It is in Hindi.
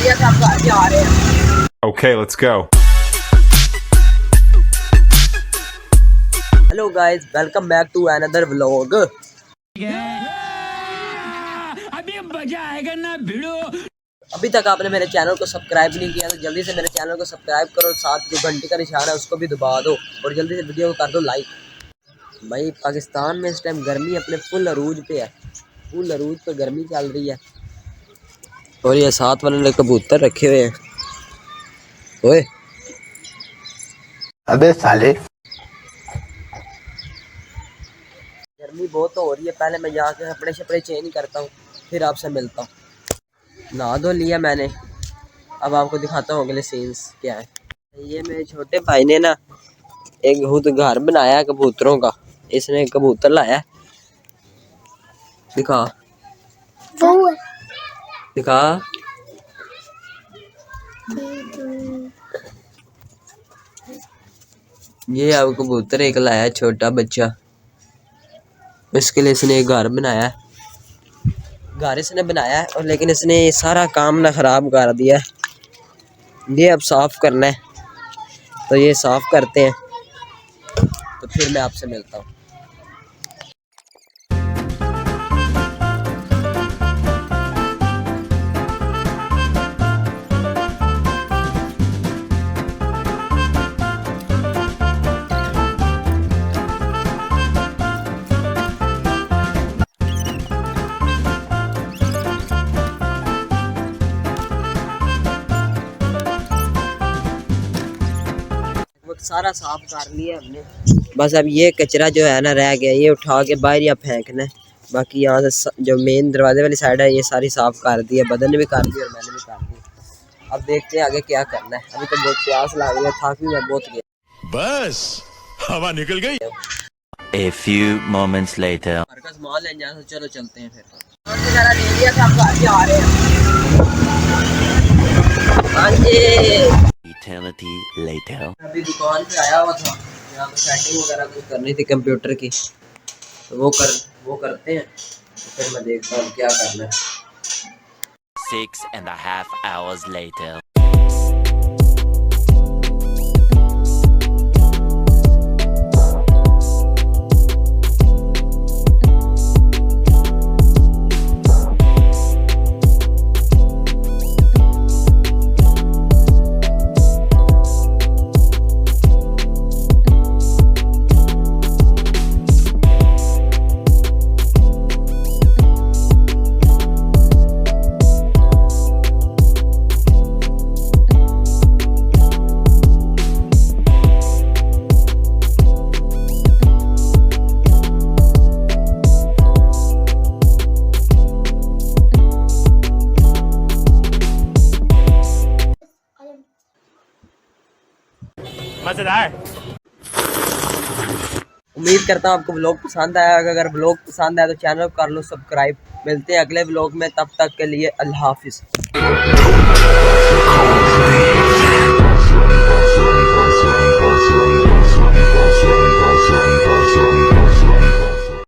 एरिया से आप घर के आ रहे हैं। Okay, let's go. Hello guys, welcome back to another vlog. अभी मजा आएगा ना भिड़ो। अभी तक आपने मेरे चैनल को सब्सक्राइब नहीं किया तो जल्दी से मेरे चैनल को सब्सक्राइब करो, साथ जो घंटी का निशान है उसको भी दबा दो और जल्दी से वीडियो को कर दो लाइक। भाई पाकिस्तान में इस टाइम गर्मी अपने फुल अरूज पे है, फुल अरूज पे गर्मी चल रही है। और ये साथ वाले कबूतर रखे हुए हैं। ओए अबे साले, गर्मी बहुत हो रही है। पहले मैं जाके कपड़े शपड़े चेंज करता हूँ, फिर आपसे मिलता हूँ। नहा धो लिया मैंने, अब आपको दिखाता हूँ अगले सीन्स क्या है। ये मेरे छोटे भाई ने ना एक खुद घर बनाया कबूतरों का। इसने कबूतर लाया, दिखा दिखा। ये अब कबूतर एक लाया छोटा बच्चा, इसके लिए इसने एक घर बनाया है। घर इसने बनाया है और लेकिन इसने सारा काम ना ख़राब कर दिया है। ये अब साफ़ करना है, तो ये साफ़ करते हैं तो फिर मैं आपसे मिलता हूँ। सारा साफ कर लिया हमने, बस अब ये कचरा जो है ना रह गया, ये उठा के बाहर या फेंकना है। बाकी यहाँ से जो मेन दरवाजे वाली साइड है ये सारी साफ कर दी है, बदन ने भी कर दी और मैंने भी कर दी। अब देखते हैं आगे क्या करना है। अभी तो बहुत प्यास लग रही है, थक भी मैं बहुत गया। बस हवा निकल गई। A few moments later. घर का सामान लेने जाना, चलो चलते हैं फिर। सारा ले लिया था, अब घर के आ रहे हैं। हाँ जी। Eternity later. अभी दुकान पे आया हुआ था, यहाँ पे सेटिंग वगैरह कुछ करनी थी कंप्यूटर की, तो वो करते हैं तो फिर मैं देखता हूँ क्या करना है। 6.5 hours later. मजेदार। उम्मीद करता हूँ आपको व्लॉग पसंद आया। अगर व्लॉग पसंद आया तो चैनल को कर लो सब्सक्राइब। मिलते हैं अगले व्लॉग में, तब तक के लिए अल्लाह हाफिज़।